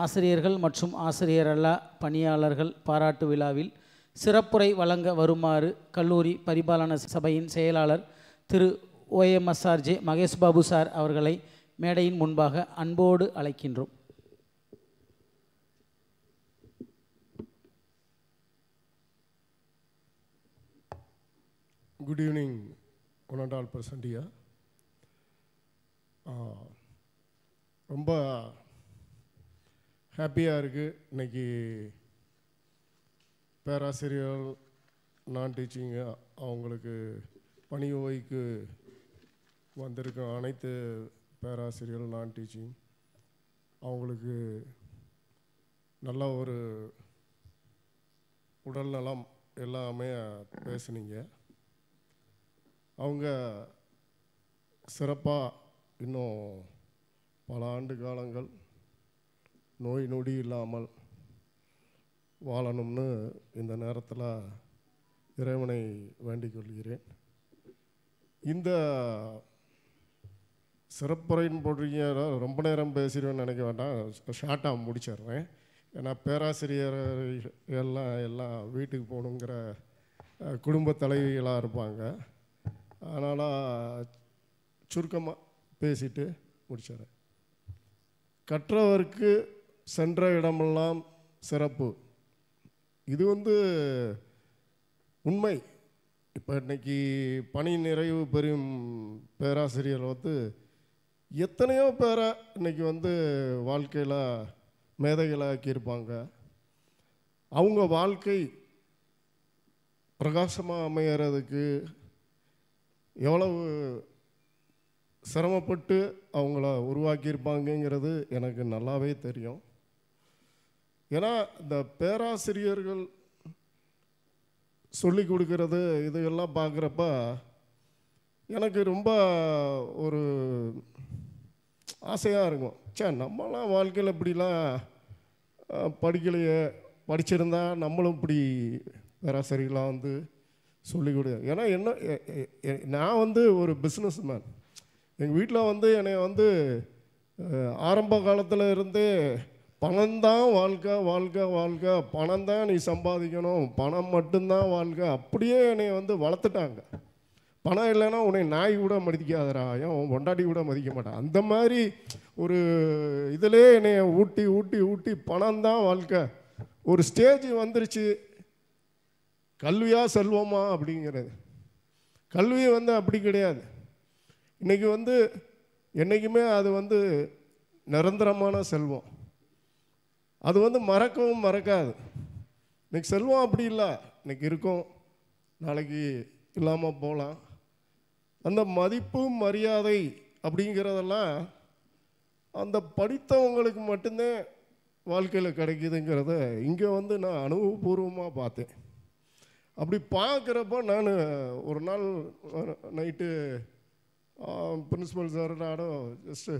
ஆசிரியர்கள் மற்றும் ஆசிரியர் அல்லா பணியாளர்கள் பாராட்டு விழாவில் சிறப்புரை வழங்க வருமாறு கல்லூரி பரிபாலன சபையின் செயலாளர் திரு OMSRJ மகேஷ் பாபு சார் அவர்களை மேடையின் முன்பாக அன்போடு அழைக்கின்றோம். Good evening, one and all present here. ரொம்ப ஹாப்பியாக இருக்குது. இன்றைக்கி பேராசிரியர்கள் நான் டீச்சிங்கு அவங்களுக்கு பணி ஓய்வுக்கு வந்திருக்க அனைத்து பேராசிரியர்கள் நான் டீச்சிங் அவங்களுக்கு நல்ல ஒரு உடல் நலம் எல்லாமே பேசுனீங்க. அவங்க சிறப்பாக இன்னும் பல ஆண்டு காலங்கள் நோய் நொடி இல்லாமல் வாழணும்னு இந்த நேரத்தில் இறைவனை வேண்டிக் கொள்கிறேன். இந்த சிறப்புரைன்னு போடுறீங்க, ரொம்ப நேரம் பேசிடுவேன்னு நினைக்க வேண்டாம், ஷார்ட்டாக முடிச்சிடுறேன். ஏன்னா பேராசிரியர் எல்லாம் வீட்டுக்கு போகணுங்கிற குடும்ப தலைவிகளாக இருப்பாங்க. அதனால் சுருக்கமாக பேசிட்டு முடிச்சிடுறேன். கற்றவருக்கு சென்ற இடமெல்லாம் சிறப்பு, இது உண்மை. இப்போ இன்றைக்கி பணி நிறைவு பெறும் பேராசிரியர் எத்தனையோ பேரை இன்றைக்கி வாழ்க்கையில் மேதைகளாக்கியிருப்பாங்க. அவங்க வாழ்க்கை பிரகாசமாக அமையறதுக்கு எவ்வளவு சிரமப்பட்டு அவங்கள உருவாக்கியிருப்பாங்கங்கிறது எனக்கு நல்லாவே தெரியும். ஏன்னா இந்த பேராசிரியர்கள் சொல்லி கொடுக்கறது இதெல்லாம் பார்க்குறப்ப எனக்கு ரொம்ப ஒரு ஆசையாக இருக்கும். நம்மளாம் வாழ்க்கையில் இப்படிலாம் படிக்கலையே, படிச்சிருந்தா நம்மளும் இப்படி பேராசிரியர்களாக சொல்லிக் கொடு. ஏன்னா நான் ஒரு பிஸ்னஸ் மேன். எங்கள் வீட்டில் என்னை ஆரம்ப காலத்தில் இருந்தே பணம்தான் வாழ்க்கை, வாழ்க்கை, வாழ்க்கை, பணம் தான் நீ சம்பாதிக்கணும், பணம் மட்டும்தான் வாழ்க்கை, அப்படியே என்னை வளர்த்துட்டாங்க. பணம் இல்லைன்னா உன்னை நாய் கூட மதிக்காதரா, ஏன் உன் பொண்டாட்டி கூட மதிக்க மாட்டான், அந்த மாதிரி ஒரு இதிலே என்னை ஊட்டி ஊட்டி ஊட்டி பணம் தான் வாழ்க்கை. ஒரு ஸ்டேஜ் வந்துருச்சு, கல்வியா செல்வமா அப்படிங்கிறது. கல்வி அப்படி கிடையாது. இன்றைக்கி என்றைக்குமே அது நிரந்தரமான செல்வம். அது மறக்கவும் மறக்காது. இன்றைக்கி செல்வம் அப்படி இல்லை, இன்றைக்கி இருக்கும், நாளைக்கு இல்லாமல் போகலாம். அந்த மதிப்பு மரியாதை அப்படிங்கிறதெல்லாம் அந்த படித்தவங்களுக்கு மட்டும்தான் வாழ்க்கையில் கிடைக்குதுங்கிறத இங்கே நான் அனுபவபூர்வமாக பார்த்தேன். அப்படி பார்க்குறப்ப நான் ஒரு நாள் நைட்டு பிரின்ஸிபல் சாரோட ஜஸ்ட்டு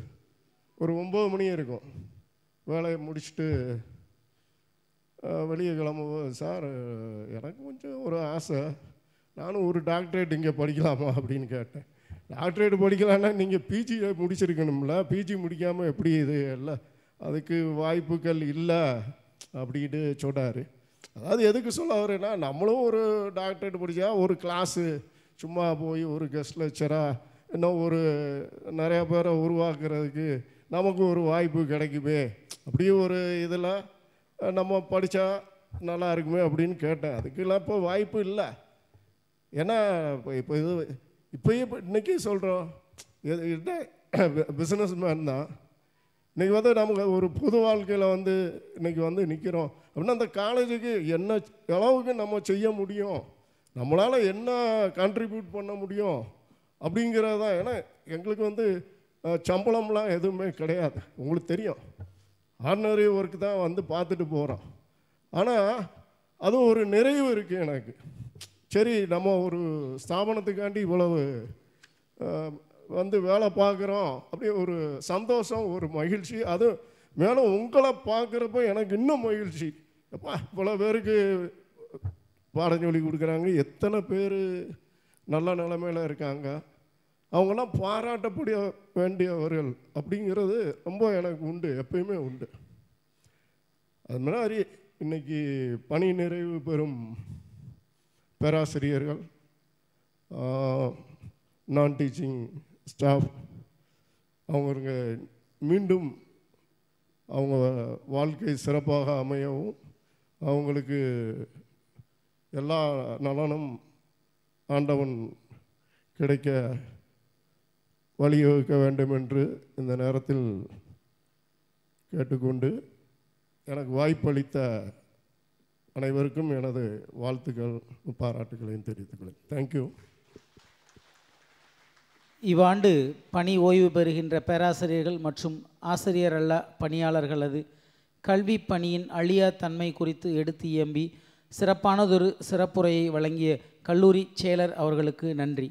ஒரு 9 மணி இருக்கும், வேலையை முடிச்சுட்டு வெளியே கிளம்புவோம். சார், எனக்கு கொஞ்சம் ஒரு ஆசை, நானும் ஒரு டாக்டரேட் இங்கே படிக்கலாமா அப்படின்னு கேட்டேன். டாக்டரேட் படிக்கலான்னா நீங்கள் பிஜி முடிச்சிருக்கணும்ல, பிஜி முடிக்காமல் எப்படி இது இல்லை, அதுக்கு வாய்ப்புகள் இல்லை அப்படின்ட்டு சொன்னார். அதாவது எதுக்கு சொல்ல வரேன்னா, நம்மளும் ஒரு டாக்டரேட் படித்தா ஒரு கிளாஸு சும்மா போய் ஒரு கெஸ்ட் லெக்சராக இன்னும் ஒரு நிறையா பேரை உருவாக்குறதுக்கு நமக்கு ஒரு வாய்ப்பு கிடைக்குமே, அப்படியே ஒரு இதில் நம்ம படித்தா நல்லா இருக்குமே அப்படின்னு கேட்டேன். அதுக்கெல்லாம் இப்போ வாய்ப்பு இல்லை. ஏன்னா இப்போ இன்றைக்கி சொல்கிறோம், பிஸ்னஸ் மேன் தான். இன்றைக்கி நமக்கு ஒரு பொது வாழ்க்கையில் இன்றைக்கி நிற்கிறோம் அப்படின்னா, அந்த காலேஜுக்கு என்ன அளவுக்கு நம்ம செய்ய முடியும், நம்மளால் என்ன கான்ட்ரிபியூட் பண்ண முடியும் அப்படிங்கிறது தான். ஏன்னா எங்களுக்கு சம்பளம்லாம் எதுவுமே கிடையாது, உங்களுக்கு தெரியும். ஆர்டினரி ஒர்க்கு தான் பார்த்துட்டு போகிறோம். ஆனால் அது ஒரு நிறைவு இருக்குது எனக்கு. சரி, நம்ம ஒரு ஸ்தாபனத்துக்காண்டி இவ்வளவு வேலை பார்க்குறோம், அப்படியே ஒரு சந்தோஷம், ஒரு மகிழ்ச்சி. அது மேலே உங்களை பார்க்குறப்ப எனக்கு இன்னும் மகிழ்ச்சி. எப்பா இவ்வளோ பேருக்கு பாடம் சொல்லி கொடுக்குறாங்க, எத்தனை பேர் நல்ல நிலைமையில் இருக்காங்க, அவங்கெல்லாம் பாராட்டப்பட வேண்டியவர்கள் அப்படிங்கிறது ரொம்ப எனக்கு உண்டு, எப்பயுமே உண்டு. அது மாதிரி இன்றைக்கி பணி நிறைவு பெறும் பேராசிரியர்கள், நான் டீச்சிங் ஸ்டாஃப், அவங்க மீண்டும் அவங்க வாழ்க்கை சிறப்பாக அமையவும், அவங்களுக்கு எல்லா நலனும் ஆண்டவன் கிடைக்க வழிவகுக்க வேண்டும் என்று இந்த நேரத்தில் கேட்டுக்கொண்டு, எனக்கு வாய்ப்பளித்த அனைவருக்கும் எனது வாழ்த்துக்கள், பாராட்டுகளையும் தெரிவித்துக்கிறேன். தேங்க்யூ. இவ்வாண்டு பணி ஓய்வு பெறுகின்ற பேராசிரியர்கள் மற்றும் ஆசிரியர் அல்ல பணியாளர்களது கல்வி பணியின் அழியா தன்மை குறித்து எடுத்து இயம்பி சிறப்பானதொரு சிறப்புரையை வழங்கிய கல்லூரி செயலர் அவர்களுக்கு நன்றி.